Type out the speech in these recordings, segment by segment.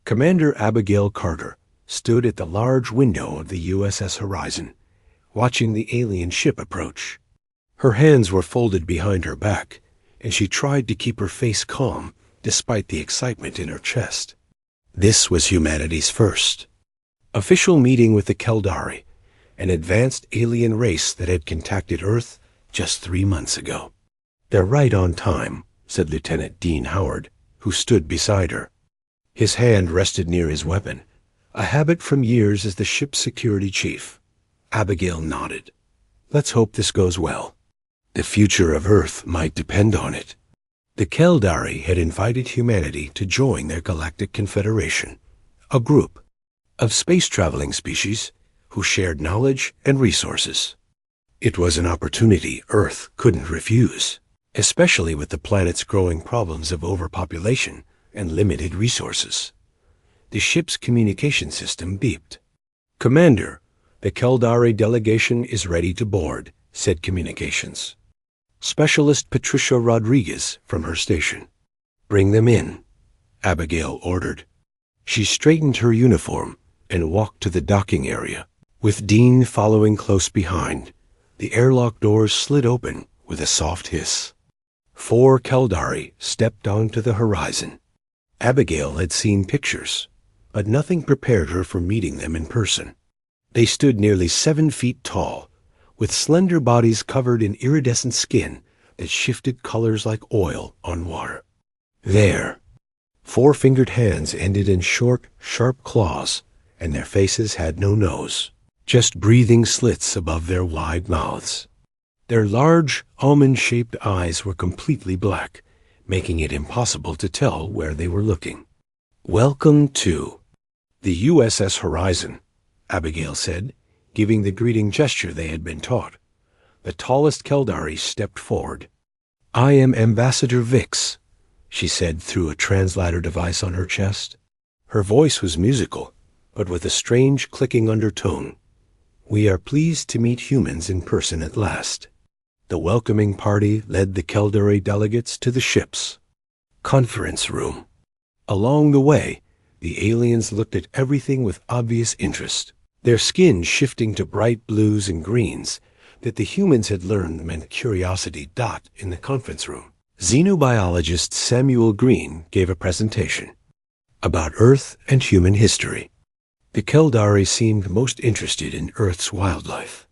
Commander Abigail Carter stood at the large window of the USS Horizon, watching the alien ship approach. Her hands were folded behind her back, and she tried to keep her face calm despite the excitement in her chest. This was humanity's first official meeting with the Keldari, an advanced alien race that had contacted Earth just 3 months ago. "They're right on time," said Lieutenant Dean Howard, who stood beside her. His hand rested near his weapon, a habit from years as the ship's security chief. Abigail nodded. "Let's hope this goes well. The future of Earth might depend on it." The Keldari had invited humanity to join their galactic confederation, a group of space-traveling species who shared knowledge and resources. It was an opportunity Earth couldn't refuse, especially with the planet's growing problems of overpopulation and limited resources. The ship's communication system beeped. "Commander, the Keldari delegation is ready to board," said communications. Specialist Patricia Rodriguez from her station. "Bring them in," Abigail ordered. She straightened her uniform and walked to the docking area, with Dean following close behind. The airlock doors slid open with a soft hiss. 4 Keldari stepped onto the horizon. Abigail had seen pictures, but nothing prepared her for meeting them in person. They stood nearly 7 feet tall, with slender bodies covered in iridescent skin that shifted colors like oil on water. Their 4-fingered hands ended in short, sharp claws, and their faces had no nose, just breathing slits above their wide mouths. Their large, almond-shaped eyes were completely black, making it impossible to tell where they were looking. "Welcome to the USS Horizon," Abigail said, giving the greeting gesture they had been taught. The tallest Keldari stepped forward. "I am Ambassador Vix," she said through a translator device on her chest. Her voice was musical, but with a strange clicking undertone. "We are pleased to meet humans in person at last." The welcoming party led the Keldari delegates to the ship's conference room. Along the way, the aliens looked at everything with obvious interest, their skin shifting to bright blues and greens that the humans had learned meant curiosity. In the conference room, xenobiologist Samuel Green gave a presentation about Earth and human history. The Keldari seemed most interested in Earth's wildlife.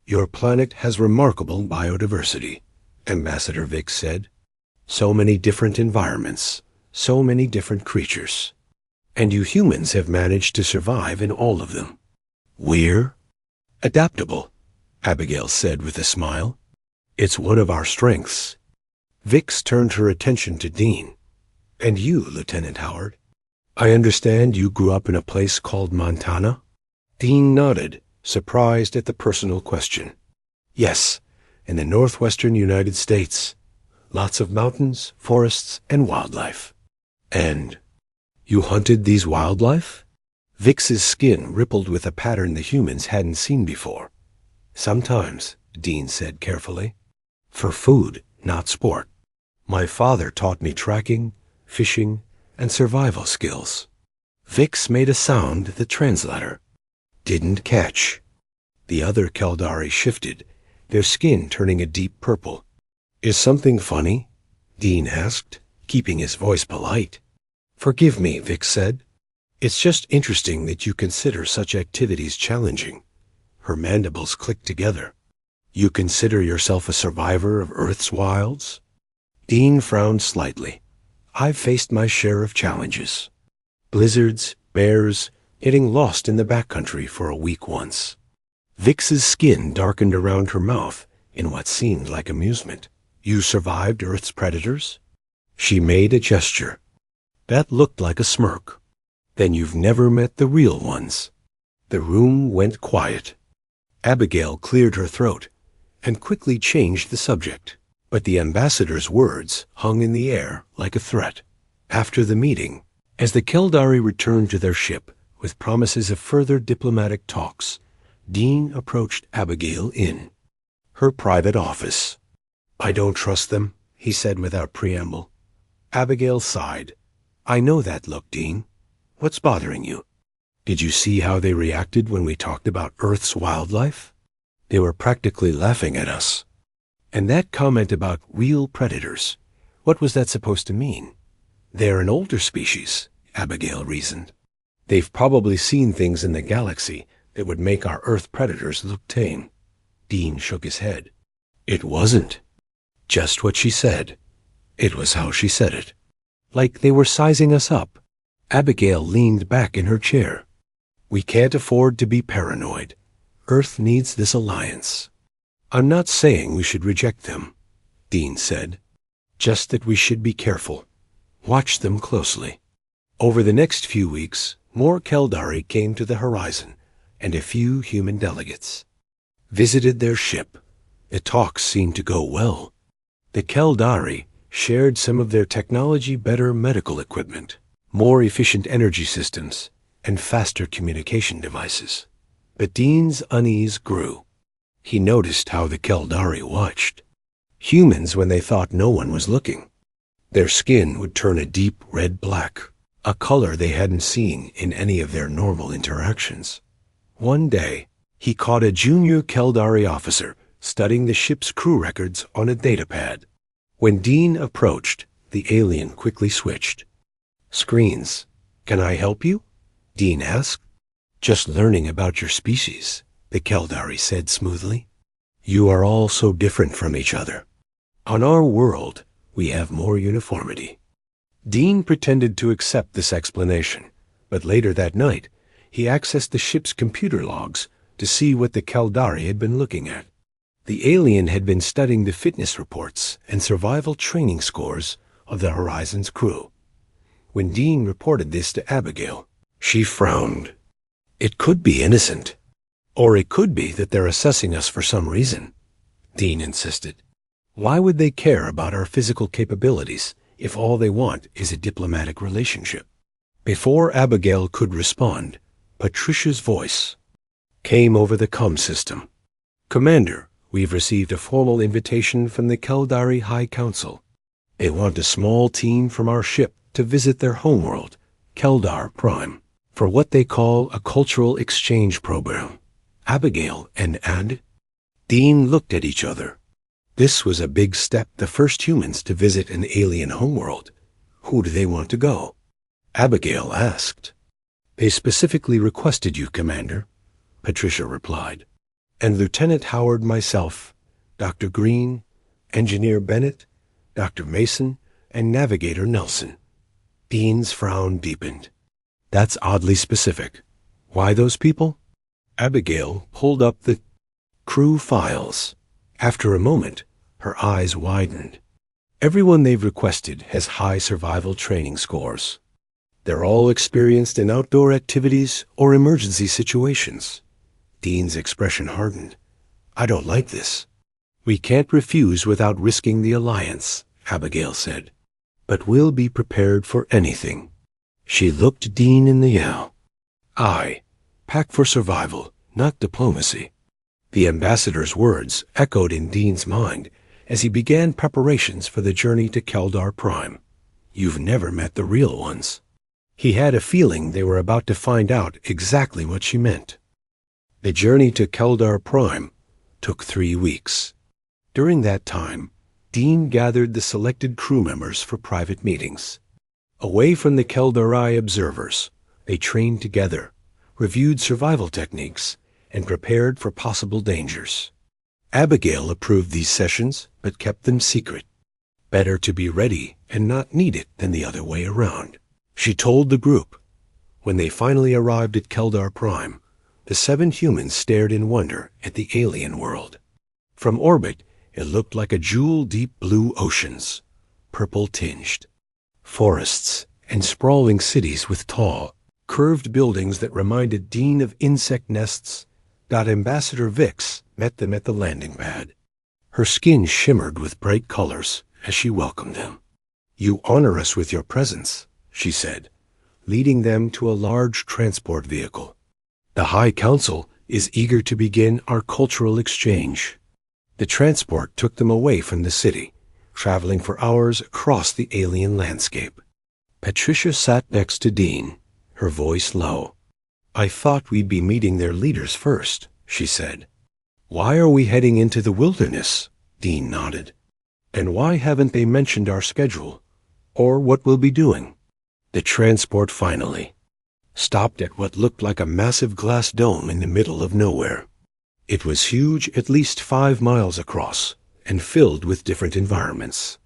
"Your planet has remarkable biodiversity," Ambassador Vix said. "So many different environments, so many different creatures. And you humans have managed to survive in all of them. We're adaptable," Abigail said with a smile. "It's one of our strengths." Vix turned her attention to Dean. "And you, Lieutenant Howard? I understand you grew up in a place called Montana?" Dean nodded, surprised at the personal question. "Yes, in the northwestern United States. Lots of mountains, forests, and wildlife." "And you hunted these wildlife?" Vix's skin rippled with a pattern the humans hadn't seen before. "Sometimes," Dean said carefully. "For food, not sport. My father taught me tracking, fishing, and survival skills." Vix made a sound the translator didn't catch. The other Keldari shifted, their skin turning a deep purple. "Is something funny?" Dean asked, keeping his voice polite. "Forgive me," Vix said. "It's just interesting that you consider such activities challenging." Her mandibles clicked together. "You consider yourself a survivor of Earth's wilds?" Dean frowned slightly. "I've faced my share of challenges. Blizzards, bears, getting lost in the backcountry for a week once." Vix's skin darkened around her mouth in what seemed like amusement. "You survived Earth's predators?" She made a gesture. That looked like a smirk. "Then you've never met the real ones." The room went quiet. Abigail cleared her throat and quickly changed the subject, but the ambassador's words hung in the air like a threat. After the meeting, as the Keldari returned to their ship with promises of further diplomatic talks, Dean approached Abigail in her private office. "I don't trust them," he said without preamble. Abigail sighed. "I know that look, Dean. What's bothering you? Did you see how they reacted when we talked about Earth's wildlife? They were practically laughing at us. And that comment about real predators, what was that supposed to mean? They're an older species, Abigail reasoned. They've probably seen things in the galaxy that would make our Earth predators look tame. Dean shook his head. It wasn't just what she said. It was how she said it. Like they were sizing us up. Abigail leaned back in her chair. We can't afford to be paranoid. Earth needs this alliance. I'm not saying we should reject them, Dean said. Just that we should be careful. Watch them closely. Over the next few weeks, more Keldari came to the horizon, and a few human delegates visited their ship. The talks seemed to go well. The Keldari shared some of their technology-better medical equipment, more efficient energy systems, and faster communication devices. But Dean's unease grew. He noticed how the Keldari watched humans when they thought no one was looking. Their skin would turn a deep red-black, a color they hadn't seen in any of their normal interactions. One day, he caught a junior Keldari officer studying the ship's crew records on a datapad. When Dean approached, the alien quickly switched. Screens. Can I help you? Dean asked. Just learning about your species, the Keldari said smoothly. You are all so different from each other. On our world, we have more uniformity. Dean pretended to accept this explanation, but later that night, he accessed the ship's computer logs to see what the Keldari had been looking at. The alien had been studying the fitness reports and survival training scores of the Horizon's crew. When Dean reported this to Abigail, she frowned. It could be innocent, or it could be that they're assessing us for some reason, Dean insisted. Why would they care about our physical capabilities if all they want is a diplomatic relationship? Before Abigail could respond, Patricia's voice came over the comm system. Commander, we've received a formal invitation from the Keldari High Council. They want a small team from our ship to visit their homeworld, Keldar Prime, for what they call a cultural exchange program. Abigail and Dean looked at each other. This was a big step, the first humans to visit an alien homeworld. Who do they want to go? Abigail asked. They specifically requested you, Commander, Patricia replied. And Lieutenant Howard, myself, Dr. Green, Engineer Bennett, Dr. Mason, and Navigator Nelson. Dean's frown deepened. That's oddly specific. Why those people? Abigail pulled up the crew files. After a moment, her eyes widened. Everyone they've requested has high survival training scores. They're all experienced in outdoor activities or emergency situations. Dean's expression hardened. I don't like this. We can't refuse without risking the alliance, Abigail said. But we'll be prepared for anything. She looked Dean in the eye. Pack for survival, not diplomacy. The ambassador's words echoed in Dean's mind as he began preparations for the journey to Keldar Prime. You've never met the real ones. He had a feeling they were about to find out exactly what she meant. The journey to Keldar Prime took 3 weeks. During that time, Dean gathered the selected crew members for private meetings. Away from the Keldari observers, they trained together, reviewed survival techniques, and prepared for possible dangers. Abigail approved these sessions, but kept them secret. Better to be ready and not need it than the other way around. She told the group. When they finally arrived at Keldar Prime, the 7 humans stared in wonder at the alien world. From orbit, it looked like a jewel-deep blue oceans, purple-tinged. Forests and sprawling cities with tall, curved buildings that reminded Dean of insect nests. Ambassador Vix met them at the landing pad. Her skin shimmered with bright colors as she welcomed them. You honor us with your presence, she said, leading them to a large transport vehicle. The High Council is eager to begin our cultural exchange. The transport took them away from the city, traveling for hours across the alien landscape. Patricia sat next to Dean, her voice low. "I thought we'd be meeting their leaders first," she said. "Why are we heading into the wilderness?" Dean nodded. "And why haven't they mentioned our schedule, or what we'll be doing?" The transport finally stopped at what looked like a massive glass dome in the middle of nowhere. It was huge, at least 5 miles across, and filled with different environments.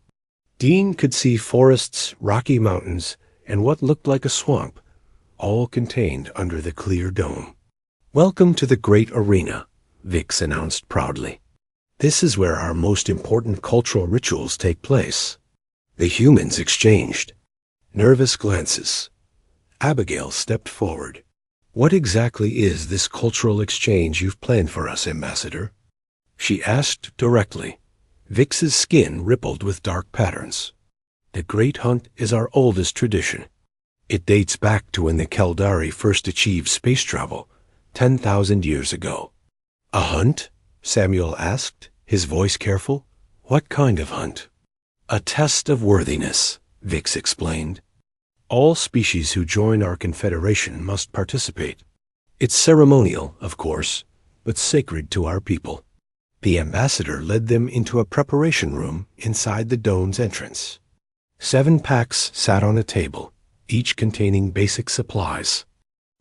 Dean could see forests, rocky mountains, and what looked like a swamp, all contained under the clear dome. "Welcome to the Great Arena," Vix announced proudly. "This is where our most important cultural rituals take place." The humans exchanged nervous glances. Abigail stepped forward. "What exactly is this cultural exchange you've planned for us, Ambassador?" she asked directly. Vix's skin rippled with dark patterns. "The Great Hunt is our oldest tradition. It dates back to when the Caldari first achieved space travel, 10,000 years ago." "A hunt?" Samuel asked, his voice careful. "What kind of hunt?" "A test of worthiness," Vix explained. "All species who join our confederation must participate. It's ceremonial, of course, but sacred to our people." The ambassador led them into a preparation room inside the dome's entrance. 7 packs sat on a table, each containing basic supplies: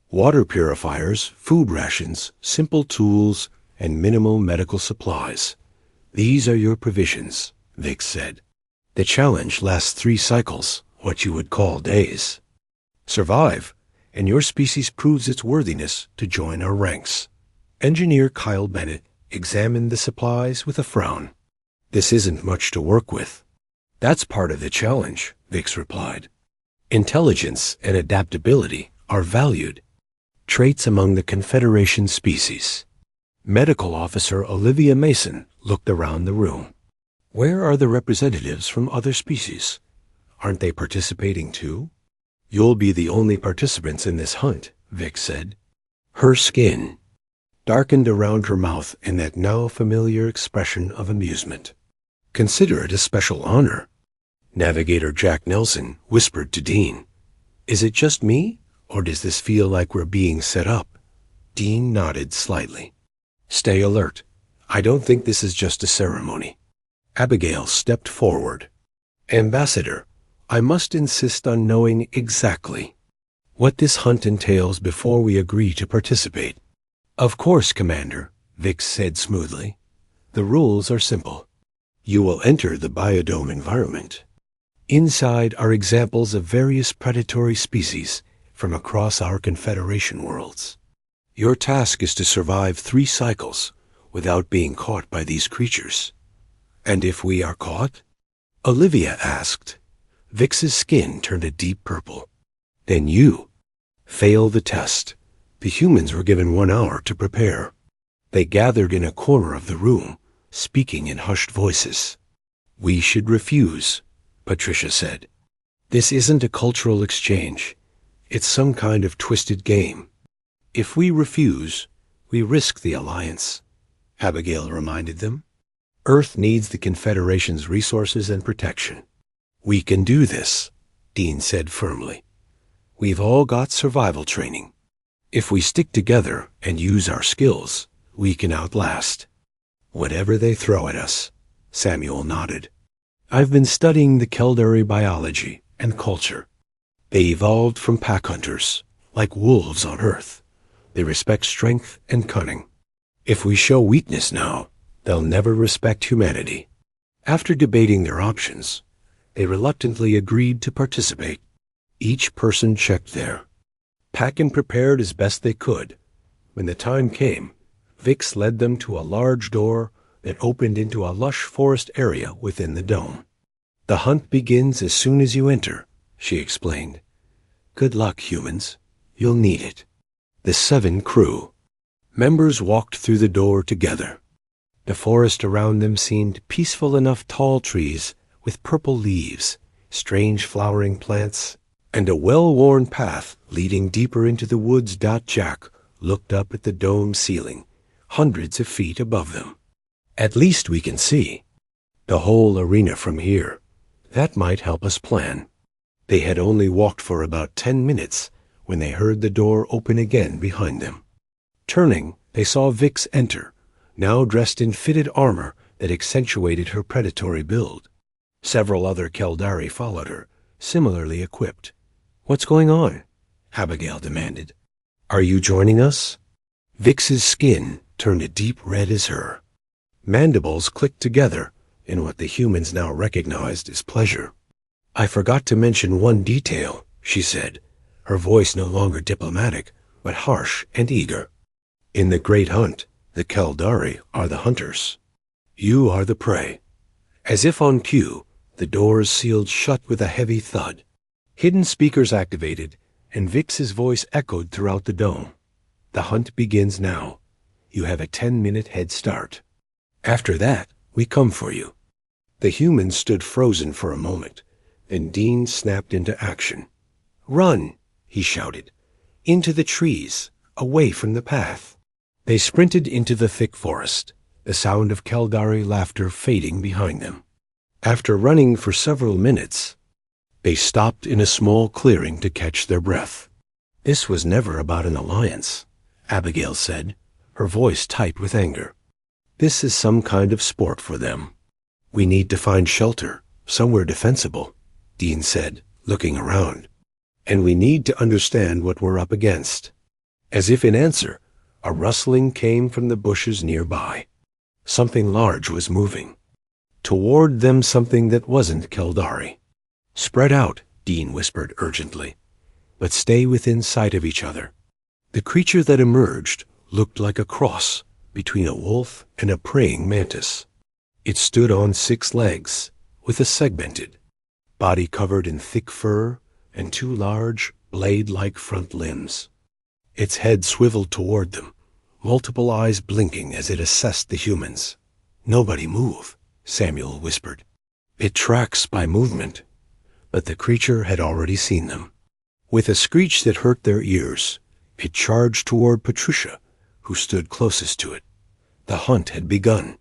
water purifiers, food rations, simple tools, and minimal medical supplies. "These are your provisions," Vix said. "The challenge lasts 3 cycles, what you would call days. Survive, and your species proves its worthiness to join our ranks." Engineer Kyle Bennett examined the supplies with a frown. "This isn't much to work with." "That's part of the challenge," Vix replied. "Intelligence and adaptability are valued traits among the Confederation species." Medical Officer Olivia Mason looked around the room. "Where are the representatives from other species? Aren't they participating too?" "You'll be the only participants in this hunt," Vix said. Her skin darkened around her mouth in that now familiar expression of amusement. "Consider it a special honor." Navigator Jack Nelson whispered to Dean, "Is it just me, or does this feel like we're being set up?" Dean nodded slightly. "Stay alert. I don't think this is just a ceremony." Abigail stepped forward. "Ambassador, I must insist on knowing exactly what this hunt entails before we agree to participate." "Of course, Commander," Vix said smoothly. "The rules are simple. You will enter the biodome environment. Inside are examples of various predatory species from across our Confederation worlds. Your task is to survive 3 cycles without being caught by these creatures." "And if we are caught?" Olivia asked. Vix's skin turned a deep purple. "Then you fail the test." The humans were given 1 hour to prepare. They gathered in a corner of the room, speaking in hushed voices. "We should refuse," Patricia said. "This isn't a cultural exchange. It's some kind of twisted game. If we refuse, we risk the alliance," Abigail reminded them. "Earth needs the Confederation's resources and protection." "We can do this," Dean said firmly. "We've all got survival training. If we stick together and use our skills, we can outlast whatever they throw at us." Samuel nodded. "I've been studying the Caldari biology and culture. They evolved from pack hunters, like wolves on Earth. They respect strength and cunning. If we show weakness now, they'll never respect humanity." After debating their options, they reluctantly agreed to participate. Each person checked their pack and prepared as best they could. When the time came, Vix led them to a large door that opened into a lush forest area within the dome. "The hunt begins as soon as you enter," she explained. "Good luck, humans. You'll need it." The 7 crew members walked through the door together. The forest around them seemed peaceful enough: tall trees with purple leaves, strange flowering plants, and a well-worn path leading deeper into the woods. Jack looked up at the dome ceiling, hundreds of feet above them. "At least we can see the whole arena from here. That might help us plan." They had only walked for about 10 minutes when they heard the door open again behind them. Turning, they saw Vix enter, now dressed in fitted armor that accentuated her predatory build. Several other Keldari followed her, similarly equipped. "What's going on?" Abigail demanded. "Are you joining us?" Vix's skin turned a deep red as her. Mandibles clicked together in what the humans now recognized as pleasure. "I forgot to mention one detail," she said, her voice no longer diplomatic, but harsh and eager. "In the Great Hunt, the Keldari are the hunters. You are the prey." As if on cue, the doors sealed shut with a heavy thud. Hidden speakers activated, and Vix's voice echoed throughout the dome. "The hunt begins now. You have a 10-minute head start. After that, we come for you." The humans stood frozen for a moment. Then Dean snapped into action. "Run!" he shouted. "Into the trees, away from the path." They sprinted into the thick forest, the sound of Keldari laughter fading behind them. After running for several minutes, they stopped in a small clearing to catch their breath. "This was never about an alliance," Abigail said, her voice tight with anger. "This is some kind of sport for them." "We need to find shelter, somewhere defensible," Dean said, looking around. "And we need to understand what we're up against." As if in answer, a rustling came from the bushes nearby. Something large was moving. Toward them, something that wasn't Keldari. "Spread out," Dean whispered urgently, "but stay within sight of each other." The creature that emerged looked like a cross between a wolf and a praying mantis. It stood on 6 legs, with a segmented body covered in thick fur and 2 large, blade-like front limbs. Its head swiveled toward them, multiple eyes blinking as it assessed the humans. "Nobody move," Samuel whispered. "It tracks by movement." But the creature had already seen them. With a screech that hurt their ears, it charged toward Patricia, who stood closest to it. The hunt had begun.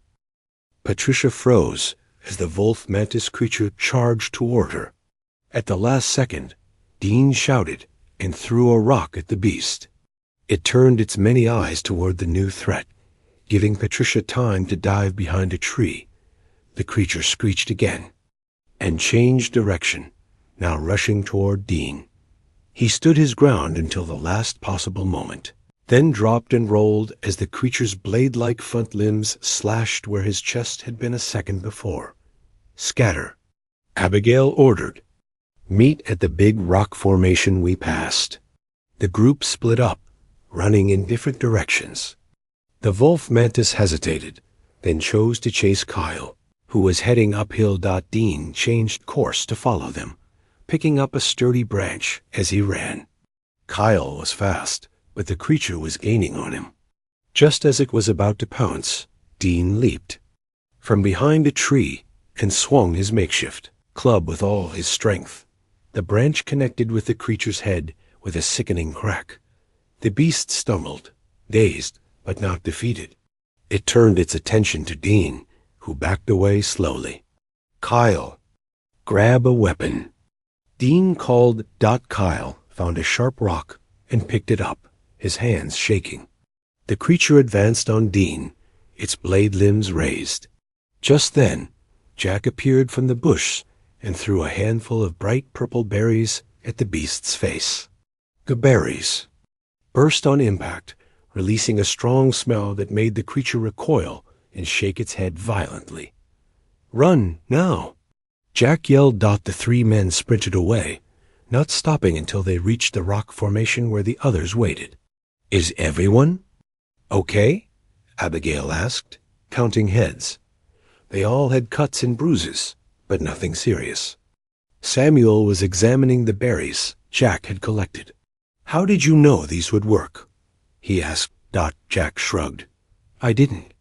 Patricia froze as the wolf mantis creature charged toward her. At the last second, Dean shouted and threw a rock at the beast. It turned its many eyes toward the new threat, giving Patricia time to dive behind a tree. The creature screeched again and changed direction, now rushing toward Dean. He stood his ground until the last possible moment, then dropped and rolled as the creature's blade-like front limbs slashed where his chest had been a second before. "Scatter," Abigail ordered. "Meet at the big rock formation we passed." The group split up, running in different directions. The wolf mantis hesitated, then chose to chase Kyle, who was heading uphill. Dean changed course to follow them, picking up a sturdy branch as he ran. Kyle was fast, but the creature was gaining on him. Just as it was about to pounce, Dean leaped from behind a tree and swung his makeshift club with all his strength. The branch connected with the creature's head with a sickening crack. The beast stumbled, dazed but not defeated. It turned its attention to Dean, who backed away slowly. "Kyle, grab a weapon." Dean called. Kyle found a sharp rock and picked it up, his hands shaking. The creature advanced on Dean, its blade limbs raised. Just then, Jack appeared from the bush and threw a handful of bright purple berries at the beast's face. The berries burst on impact, releasing a strong smell that made the creature recoil and shake its head violently. "Run, now!" Jack yelled. The 3 men sprinted away, not stopping until they reached the rock formation where the others waited. "Is everyone okay?" Abigail asked, counting heads. They all had cuts and bruises, but nothing serious. Samuel was examining the berries Jack had collected. "How did you know these would work?" he asked. Jack shrugged. "I didn't,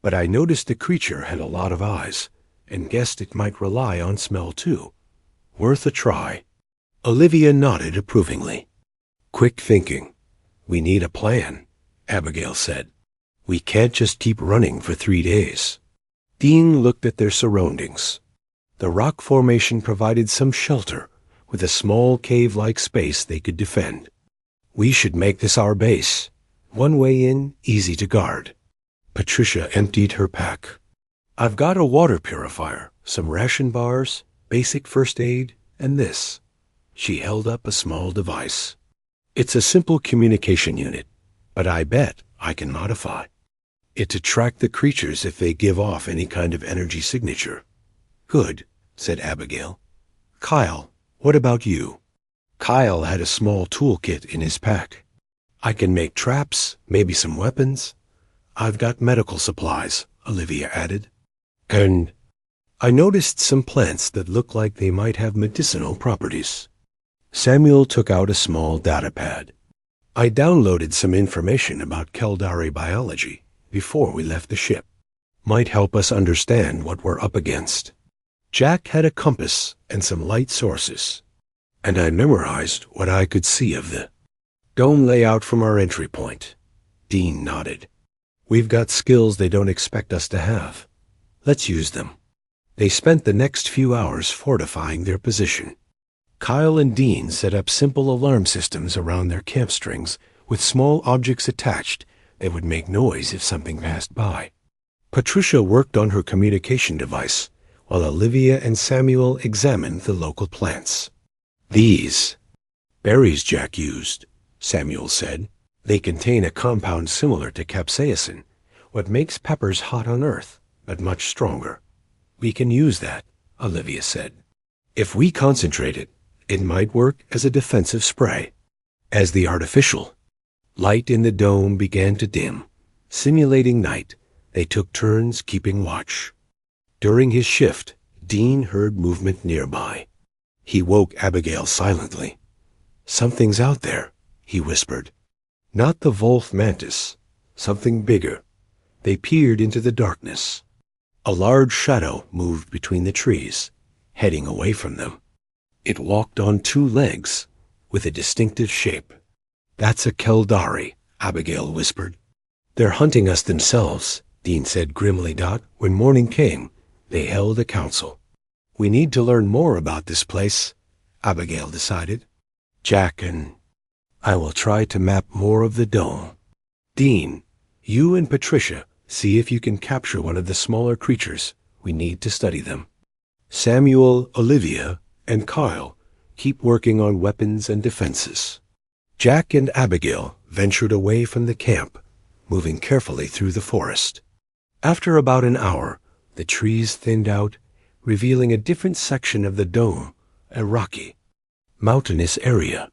but I noticed the creature had a lot of eyes, and guessed it might rely on smell too. Worth a try." Olivia nodded approvingly. "Quick thinking. We need a plan," Abigail said. "We can't just keep running for 3 days." Dean looked at their surroundings. The rock formation provided some shelter, with a small cave-like space they could defend. We should make this our base. One way in, easy to guard. Patricia emptied her pack. I've got a water purifier, some ration bars, basic first aid, and this. She held up a small device. It's a simple communication unit, but I bet I can modify it to track the creatures if they give off any kind of energy signature. Good, said Abigail. Kyle, what about you? Kyle had a small toolkit in his pack. I can make traps, maybe some weapons. I've got medical supplies, Olivia added. And I noticed some plants that look like they might have medicinal properties. Samuel took out a small data pad. I downloaded some information about Keldari biology before we left the ship. Might help us understand what we're up against. Jack had a compass and some light sources, and I memorized what I could see of the dome layout from our entry point. Dean nodded. We've got skills they don't expect us to have. Let's use them. They spent the next few hours fortifying their position. Kyle and Dean set up simple alarm systems around their camp strings with small objects attached that would make noise if something passed by. Patricia worked on her communication device, while Olivia and Samuel examined the local plants. These berries Jack used, Samuel said. They contain a compound similar to capsaicin, what makes peppers hot on Earth, but much stronger. We can use that, Olivia said. If we concentrate it, it might work as a defensive spray. As the artificial light in the dome began to dim, simulating night, they took turns keeping watch. During his shift, Dean heard movement nearby. He woke Abigail silently. Something's out there, he whispered. Not the Wolf mantis, something bigger. They peered into the darkness. A large shadow moved between the trees, heading away from them. It walked on two legs, with a distinctive shape. That's a Keldari, Abigail whispered. They're hunting us themselves, Dean said grimly. When morning came, they held a council. We need to learn more about this place, Abigail decided. Jack and I will try to map more of the dome. Dean, you and Patricia see if you can capture one of the smaller creatures. We need to study them. Samuel, Olivia, and Kyle keep working on weapons and defenses. Jack and Abigail ventured away from the camp, moving carefully through the forest. After about an hour, the trees thinned out, revealing a different section of the dome, a rocky, mountainous area.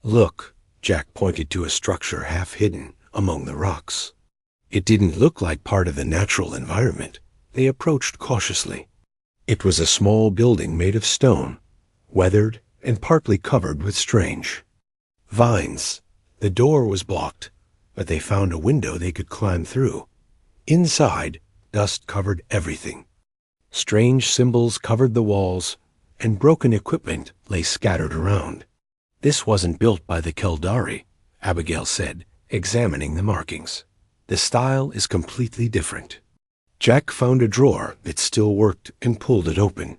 Look, Jack pointed to a structure half hidden among the rocks. It didn't look like part of the natural environment. They approached cautiously. It was a small building made of stone, weathered and partly covered with strange vines. The door was blocked, but they found a window they could climb through. Inside, dust covered everything. Strange symbols covered the walls, and broken equipment lay scattered around. This wasn't built by the Keldari, Abigail said, examining the markings. The style is completely different. Jack found a drawer that still worked and pulled it open.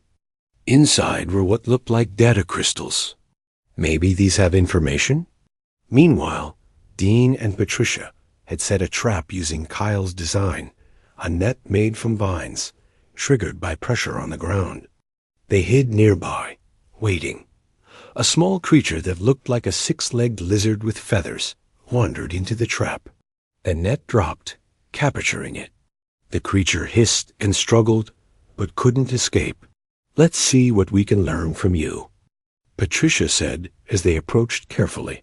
Inside were what looked like data crystals. Maybe these have information? Meanwhile, Dean and Patricia had set a trap using Kyle's design, a net made from vines, triggered by pressure on the ground. They hid nearby, waiting. A small creature that looked like a six-legged lizard with feathers wandered into the trap. The net dropped, capturing it. The creature hissed and struggled, but couldn't escape. Let's see what we can learn from you, Patricia said as they approached carefully.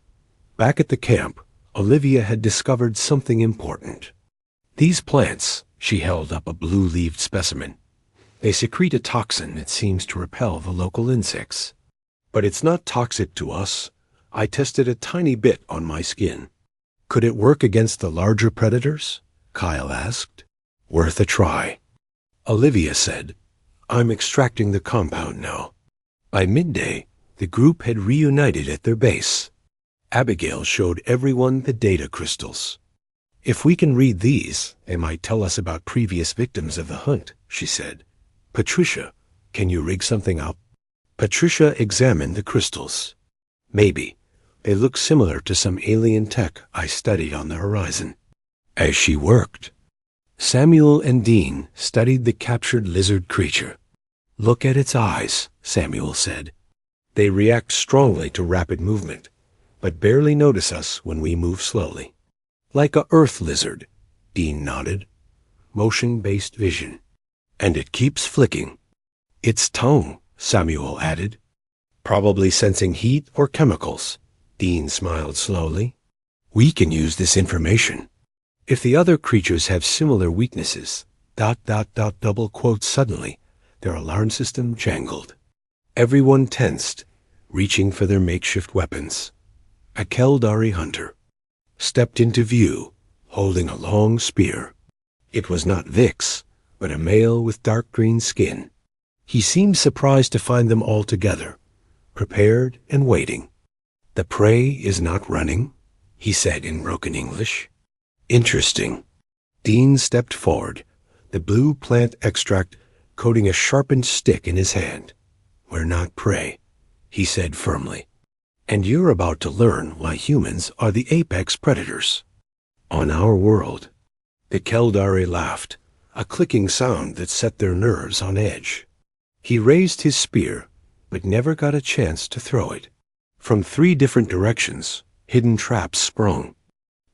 Back at the camp, Olivia had discovered something important. These plants, she held up a blue-leaved specimen. They secrete a toxin that seems to repel the local insects. But it's not toxic to us. I tested a tiny bit on my skin. Could it work against the larger predators? Kyle asked. Worth a try. Olivia said, I'm extracting the compound now. By midday, the group had reunited at their base. Abigail showed everyone the data crystals. If we can read these, they might tell us about previous victims of the hunt, she said. Patricia, can you rig something up? Patricia examined the crystals. Maybe. They look similar to some alien tech I studied on the horizon. As she worked, Samuel and Dean studied the captured lizard creature. Look at its eyes, Samuel said. They react strongly to rapid movement, but barely notice us when we move slowly. Like a earth lizard, Dean nodded. Motion-based vision. And it keeps flicking. Its tongue, Samuel added. Probably sensing heat or chemicals. Dean smiled slowly. We can use this information. If the other creatures have similar weaknesses, ... double quote suddenly, their alarm system jangled. Everyone tensed, reaching for their makeshift weapons. A Keldari hunter stepped into view, holding a long spear. It was not Vix, but a male with dark green skin. He seemed surprised to find them all together, prepared and waiting. The prey is not running, he said in broken English. Interesting. Dean stepped forward, the blue plant extract coating a sharpened stick in his hand. We're not prey, he said firmly. And you're about to learn why humans are the apex predators. On our world. The Keldari laughed, a clicking sound that set their nerves on edge. He raised his spear, but never got a chance to throw it. From 3 different directions, hidden traps sprung.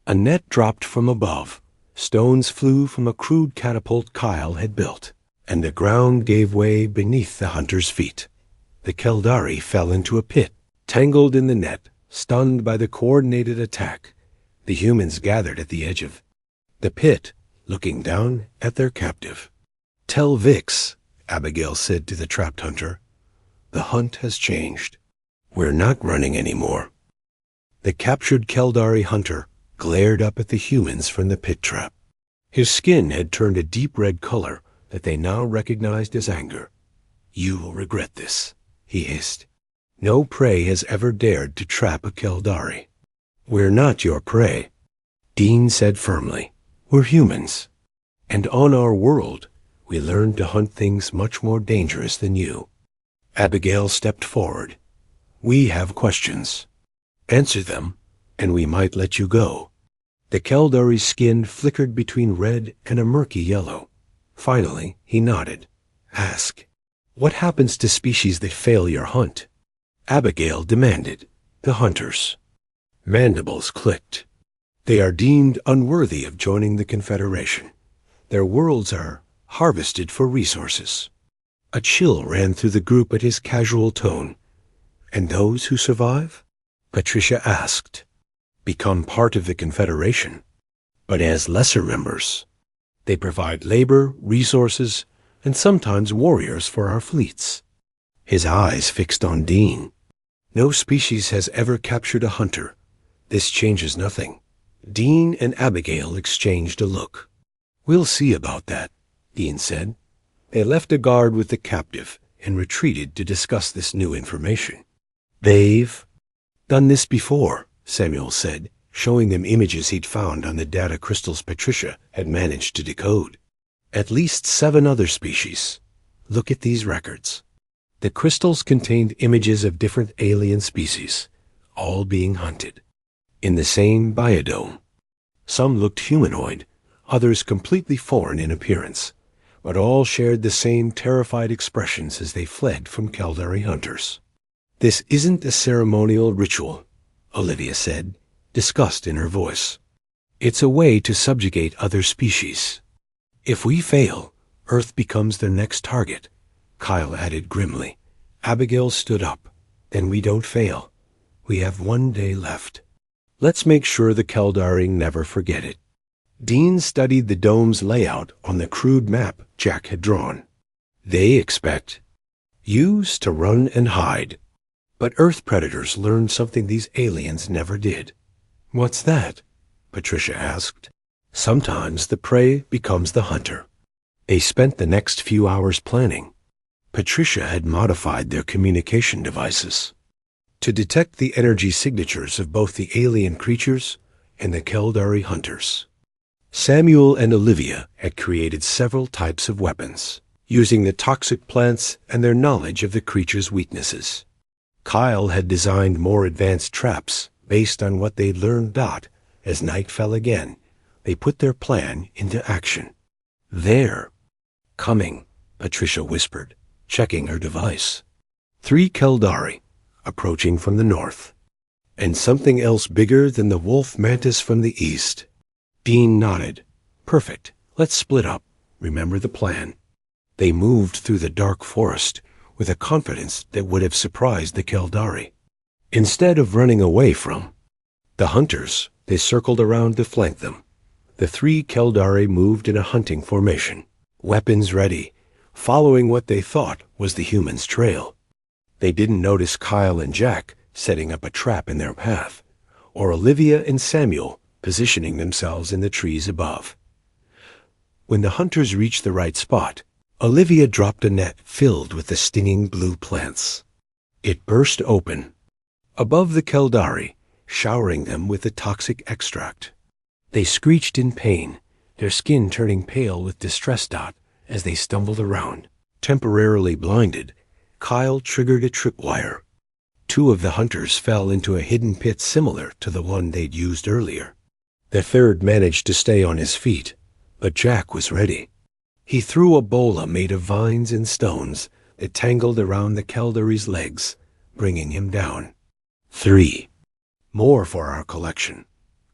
A net dropped from above, stones flew from a crude catapult Kyle had built, and the ground gave way beneath the hunter's feet. The Keldari fell into a pit, tangled in the net, stunned by the coordinated attack. The humans gathered at the edge of the pit, looking down at their captive. Tell Vix, Abigail said to the trapped hunter. The hunt has changed. We're not running anymore. The captured Keldari hunter glared up at the humans from the pit trap. His skin had turned a deep red color that they now recognized as anger. You will regret this, he hissed. No prey has ever dared to trap a Keldari. We're not your prey, Dean said firmly. We're humans. And on our world, we learned to hunt things much more dangerous than you. Abigail stepped forward. We have questions. Answer them, and we might let you go. The Keldari's skin flickered between red and a murky yellow. Finally, he nodded. Ask. What happens to species that fail your hunt? Abigail demanded. The hunters. Mandibles clicked. They are deemed unworthy of joining the Confederation. Their worlds are harvested for resources. A chill ran through the group at his casual tone. And those who survive? Patricia asked. Become part of the Confederation, but as lesser members. They provide labor, resources, and sometimes warriors for our fleets. His eyes fixed on Dean. No species has ever captured a hunter. This changes nothing. Dean and Abigail exchanged a look. We'll see about that, Dean said. They left a guard with the captive and retreated to discuss this new information. They've done this before, Samuel said, showing them images he'd found on the data crystals Patricia had managed to decode. At least 7 other species. Look at these records. The crystals contained images of different alien species, all being hunted, in the same biodome. Some looked humanoid, others completely foreign in appearance, but all shared the same terrified expressions as they fled from Keldari hunters. This isn't a ceremonial ritual, Olivia said, disgust in her voice. It's a way to subjugate other species. If we fail, Earth becomes their next target, Kyle added grimly. Abigail stood up. Then we don't fail. We have 1 day left. Let's make sure the Keldari never forget it. Dean studied the dome's layout on the crude map Jack had drawn. They expect use to run and hide. But Earth predators learned something these aliens never did. What's that? Patricia asked. Sometimes the prey becomes the hunter. They spent the next few hours planning. Patricia had modified their communication devices to detect the energy signatures of both the alien creatures and the Keldari hunters. Samuel and Olivia had created several types of weapons, using the toxic plants and their knowledge of the creature's weaknesses. Kyle had designed more advanced traps Based on what they'd learned, as night fell again, they put their plan into action. "There. Coming," Patricia whispered, checking her device. 3 Keldari, approaching from the north. And something else bigger than the wolf mantis from the east. Dean nodded. "Perfect. Let's split up. Remember the plan." They moved through the dark forest with a confidence that would have surprised the Keldari. Instead of running away from the hunters, they circled around to flank them. The 3 Keldari moved in a hunting formation, weapons ready, following what they thought was the humans' trail. They didn't notice Kyle and Jack setting up a trap in their path, or Olivia and Samuel positioning themselves in the trees above. When the hunters reached the right spot, Olivia dropped a net filled with the stinging blue plants. It burst open, above the Keldari, showering them with the toxic extract. They screeched in pain, their skin turning pale with distress. As they stumbled around, temporarily blinded, Kyle triggered a tripwire. 2 of the hunters fell into a hidden pit similar to the one they'd used earlier. The 3rd managed to stay on his feet, but Jack was ready. He threw a bola made of vines and stones that tangled around the Keldari's legs, bringing him down. 3. "More for our collection,"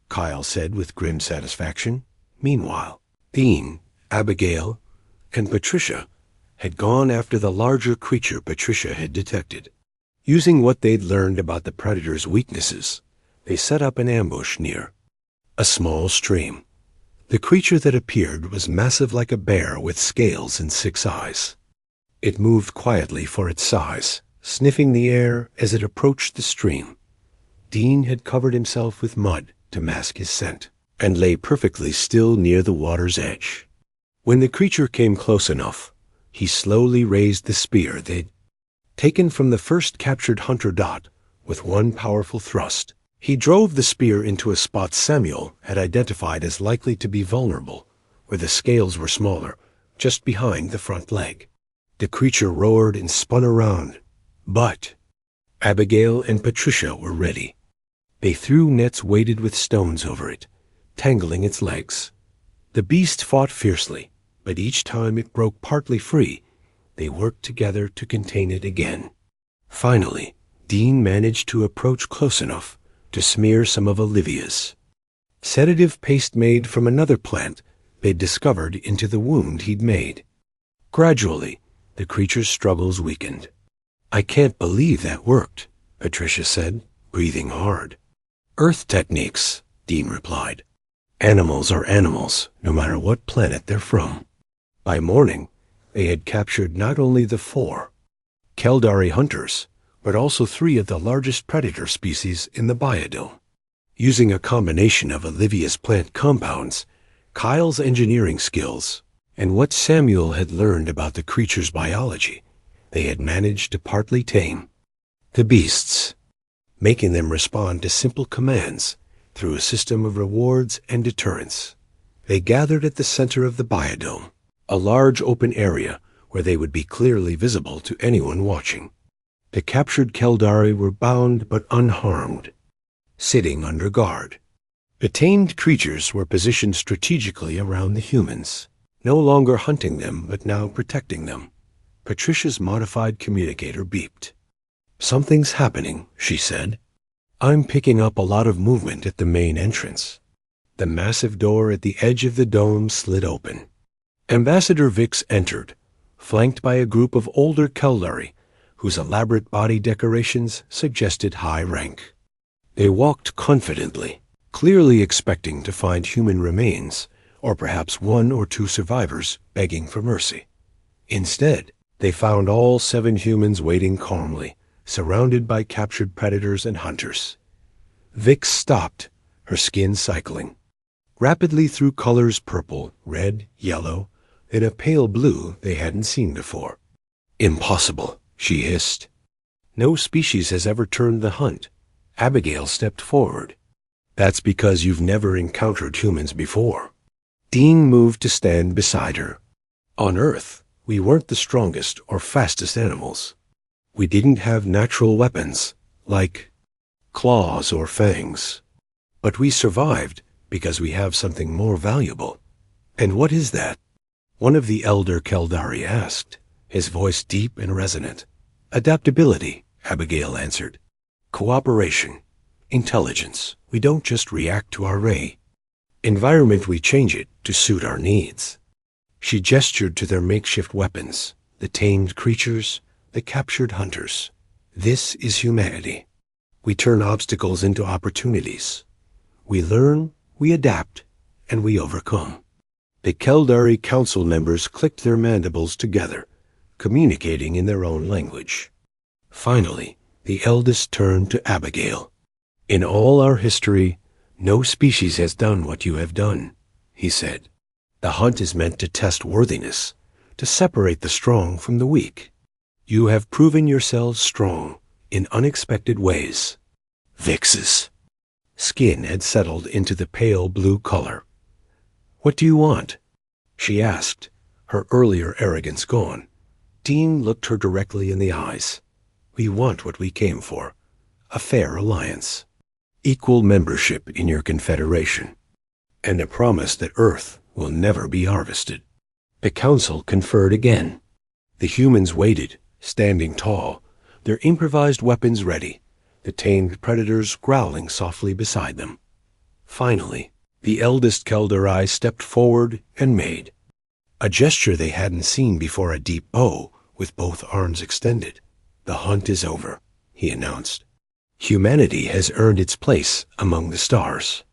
Kyle said with grim satisfaction. Meanwhile, Dean, Abigail, and Patricia had gone after the larger creature Patricia had detected. Using what they'd learned about the predator's weaknesses, they set up an ambush near a small stream. The creature that appeared was massive like a bear with scales and 6 eyes. It moved quietly for its size, sniffing the air as it approached the stream. Dean had covered himself with mud to mask his scent, and lay perfectly still near the water's edge. When the creature came close enough, he slowly raised the spear they'd taken from the first captured hunter. With one powerful thrust, he drove the spear into a spot Samuel had identified as likely to be vulnerable, where the scales were smaller, just behind the front leg. The creature roared and spun around, but Abigail and Patricia were ready. They threw nets weighted with stones over it, tangling its legs. The beast fought fiercely, but each time it broke partly free, they worked together to contain it again. Finally, Dean managed to approach close enough to smear some of Olivia's sedative paste made from another plant they'd discovered into the wound he'd made. Gradually, the creature's struggles weakened. "I can't believe that worked," Patricia said, breathing hard. "Earth techniques," Dean replied. "Animals are animals, no matter what planet they're from." By morning, they had captured not only the 4 Keldari hunters, but also 3 of the largest predator species in the biodome. Using a combination of Olivia's plant compounds, Kyle's engineering skills, and what Samuel had learned about the creature's biology, they had managed to partly tame the beasts, making them respond to simple commands through a system of rewards and deterrence. They gathered at the center of the biodome, a large open area where they would be clearly visible to anyone watching. The captured Keldari were bound but unharmed, sitting under guard. The tamed creatures were positioned strategically around the humans, no longer hunting them but now protecting them. Patricia's modified communicator beeped. "Something's happening," she said. "I'm picking up a lot of movement at the main entrance." The massive door at the edge of the dome slid open. Ambassador Vix entered, flanked by a group of older Keldari, whose elaborate body decorations suggested high rank. They walked confidently, clearly expecting to find human remains, or perhaps 1 or 2 survivors begging for mercy. Instead, they found all 7 humans waiting calmly, surrounded by captured predators and hunters. Vix stopped, her skin cycling rapidly through colors purple, red, yellow, and a pale blue they hadn't seen before. "Impossible," she hissed. "No species has ever turned the hunt." Abigail stepped forward. "That's because you've never encountered humans before." Dean moved to stand beside her. "On Earth, we weren't the strongest or fastest animals. We didn't have natural weapons, like claws or fangs. But we survived because we have something more valuable. And what is that? One of the elder Keldari asked, his voice deep and resonant. Adaptability, Abigail answered. Cooperation. Intelligence. We don't just react to our ray. Environment, we change it to suit our needs. She gestured to their makeshift weapons, the tamed creatures, the captured hunters. This is humanity. We turn obstacles into opportunities. We learn, we adapt, and we overcome. The Keldari council members clicked their mandibles together, communicating in their own language. Finally, the eldest turned to Abigail. In all our history, no species has done what you have done, he said. The hunt is meant to test worthiness, to separate the strong from the weak. You have proven yourselves strong in unexpected ways. Vix's skin had settled into the pale blue color. What do you want? She asked, her earlier arrogance gone. Dean looked her directly in the eyes. We want what we came for, a fair alliance, equal membership in your confederation, and a promise that Earth will never be harvested. The council conferred again. The humans waited, standing tall, their improvised weapons ready, the tamed predators growling softly beside them. Finally, the eldest Keldari stepped forward and made a gesture they hadn't seen before, a deep bow with both arms extended. The hunt is over, he announced. Humanity has earned its place among the stars,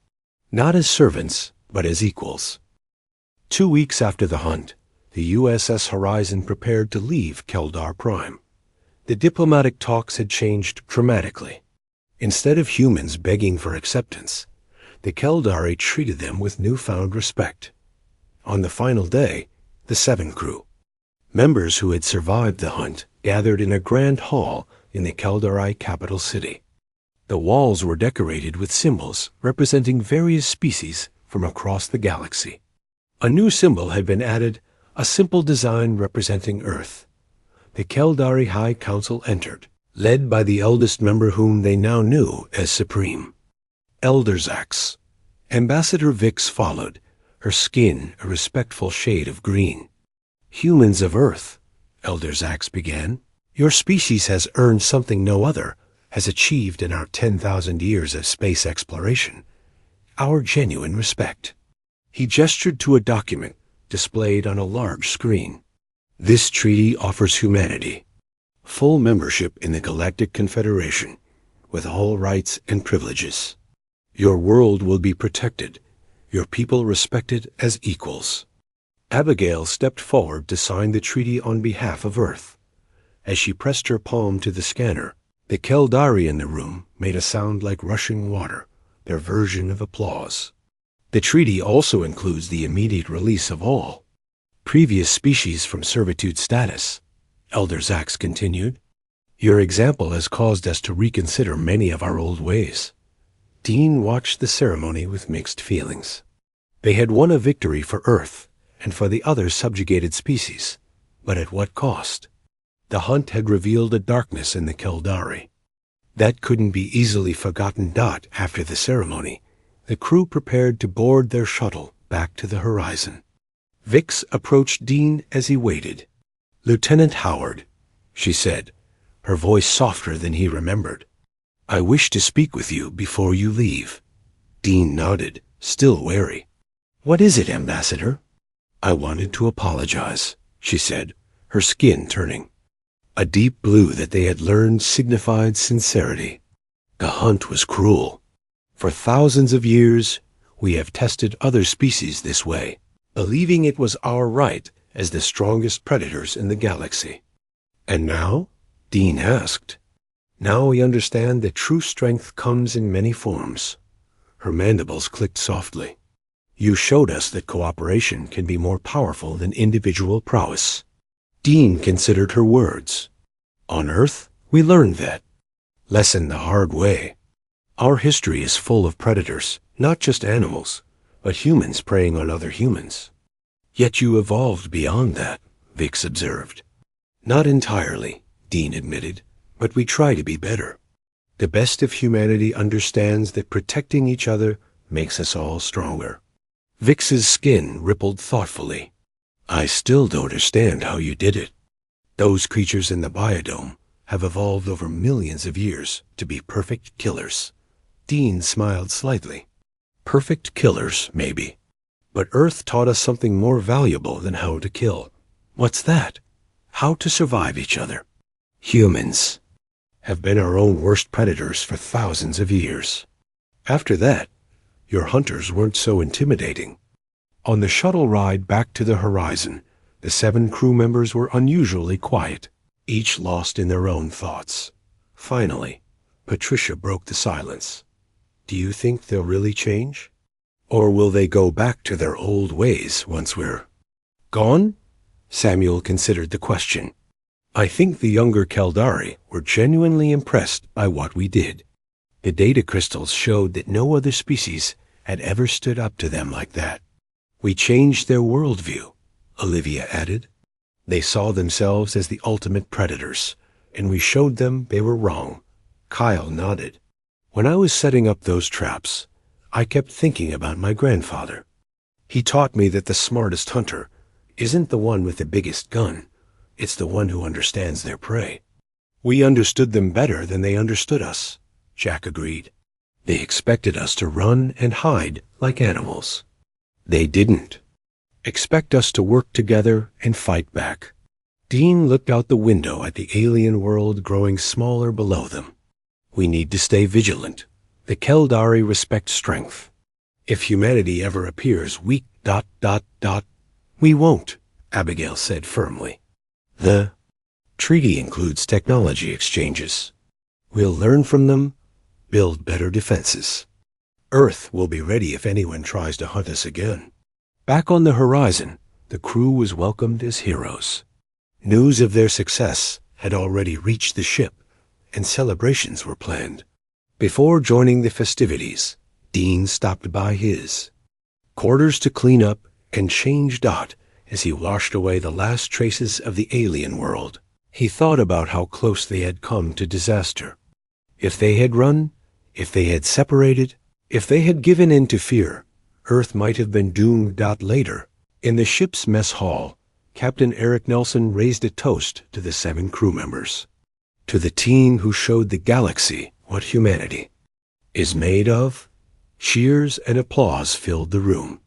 not as servants, but as equals. 2 weeks after the hunt, the USS Horizon prepared to leave Keldar Prime. The diplomatic talks had changed dramatically. Instead of humans begging for acceptance, the Keldari treated them with newfound respect. On the final day, the 7 crew, members who had survived the hunt, gathered in a grand hall in the Keldari capital city. The walls were decorated with symbols representing various species from across the galaxy. A new symbol had been added, a simple design representing Earth. The Keldari High Council entered, led by the eldest member whom they now knew as Supreme, Elder Zax. Ambassador Vix followed, her skin a respectful shade of green. Humans of Earth, Elder Zax began, your species has earned something no other has achieved in our 10,000 years of space exploration, our genuine respect. He gestured to a document displayed on a large screen. This treaty offers humanity full membership in the Galactic Confederation, with all rights and privileges. Your world will be protected, your people respected as equals. Abigail stepped forward to sign the treaty on behalf of Earth. As she pressed her palm to the scanner, the Keldari in the room made a sound like rushing water, their version of applause. The treaty also includes the immediate release of all previous species from servitude status, Elder Zax continued. Your example has caused us to reconsider many of our old ways. Dean watched the ceremony with mixed feelings. They had won a victory for Earth and for the other subjugated species, but at what cost? The hunt had revealed a darkness in the Keldari. That couldn't be easily forgotten. After the ceremony, the crew prepared to board their shuttle back to the horizon. Vix approached Dean as he waited. Lieutenant Howard, she said, her voice softer than he remembered. I wish to speak with you before you leave. Dean nodded, still wary. What is it, Ambassador? I wanted to apologize, she said, her skin turning. A deep blue that they had learned signified sincerity. The hunt was cruel. For thousands of years, we have tested other species this way, believing it was our right as the strongest predators in the galaxy. And now? Dean asked. Now we understand that true strength comes in many forms. Her mandibles clicked softly. You showed us that cooperation can be more powerful than individual prowess. Dean considered her words. On Earth, we learned that lesson the hard way. Our history is full of predators, not just animals, but humans preying on other humans. Yet you evolved beyond that, Vix observed. Not entirely, Dean admitted, but we try to be better. The best of humanity understands that protecting each other makes us all stronger. Vix's skin rippled thoughtfully. I still don't understand how you did it. Those creatures in the biodome have evolved over millions of years to be perfect killers. Dean smiled slightly. Perfect killers, maybe. But Earth taught us something more valuable than how to kill. What's that? How to survive each other. Humans have been our own worst predators for thousands of years. After that, your hunters weren't so intimidating. On the shuttle ride back to the horizon, the 7 crew members were unusually quiet, each lost in their own thoughts. Finally, Patricia broke the silence. Do you think they'll really change? Or will they go back to their old ways once we're gone? Samuel considered the question. I think the younger Keldari were genuinely impressed by what we did. The data crystals showed that no other species had ever stood up to them like that. We changed their worldview, Olivia added. They saw themselves as the ultimate predators, and we showed them they were wrong. Kyle nodded. When I was setting up those traps, I kept thinking about my grandfather. He taught me that the smartest hunter isn't the one with the biggest gun. It's the one who understands their prey. We understood them better than they understood us, Jack agreed. They expected us to run and hide like animals. They didn't expect us to work together and fight back. Dean looked out the window at the alien world growing smaller below them. We need to stay vigilant. The Keldari respect strength. If humanity ever appears weak, we won't, Abigail said firmly. The treaty includes technology exchanges. We'll learn from them, build better defenses. Earth will be ready if anyone tries to hunt us again. Back on the horizon, the crew was welcomed as heroes. News of their success had already reached the ship, and celebrations were planned. Before joining the festivities, Dean stopped by his quarters to clean up and change Dot as he washed away the last traces of the alien world. He thought about how close they had come to disaster. If they had run, if they had separated, if they had given in to fear, Earth might have been doomed. Later, in the ship's mess hall, Captain Eric Nelson raised a toast to the 7 crew members. To the team who showed the galaxy what humanity is made of. Cheers and applause filled the room.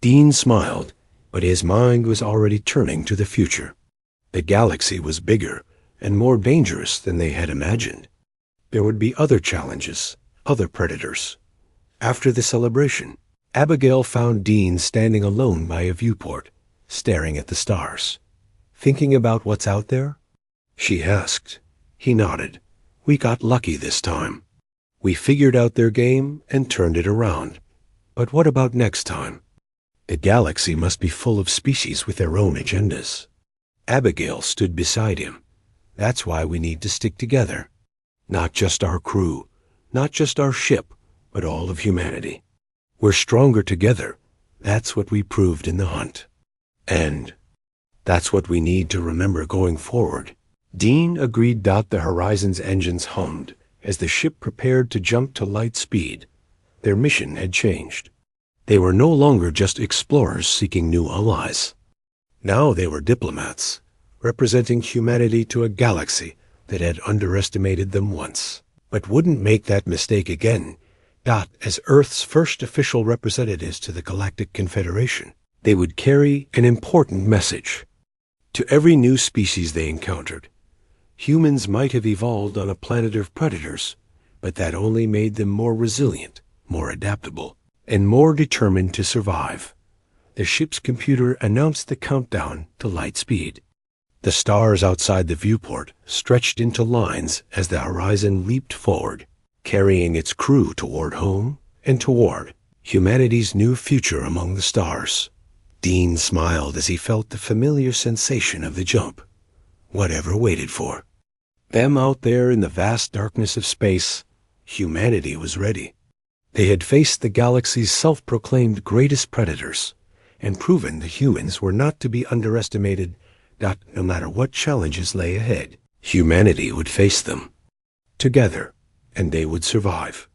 Dean smiled, but his mind was already turning to the future. The galaxy was bigger and more dangerous than they had imagined. There would be other challenges, other predators. After the celebration, Abigail found Dean standing alone by a viewport, staring at the stars. Thinking about what's out there? She asked. He nodded. We got lucky this time. We figured out their game and turned it around. But what about next time? The galaxy must be full of species with their own agendas. Abigail stood beside him. That's why we need to stick together. Not just our crew, not just our ship, but all of humanity. We're stronger together. That's what we proved in the hunt. And that's what we need to remember going forward. Dean agreed. The horizon's engines hummed as the ship prepared to jump to light speed. Their mission had changed. They were no longer just explorers seeking new allies. Now they were diplomats, representing humanity to a galaxy that had underestimated them once, but wouldn't make that mistake again. As Earth's first official representatives to the Galactic Confederation, they would carry an important message. To every new species they encountered, humans might have evolved on a planet of predators, but that only made them more resilient, more adaptable, and more determined to survive. The ship's computer announced the countdown to light speed. The stars outside the viewport stretched into lines as the horizon leaped forward, carrying its crew toward home and toward humanity's new future among the stars. Dean smiled as he felt the familiar sensation of the jump. Whatever waited for them out there in the vast darkness of space, humanity was ready. They had faced the galaxy's self-proclaimed greatest predators and proven the humans were not to be underestimated. No matter what challenges lay ahead, humanity would face them together and they would survive.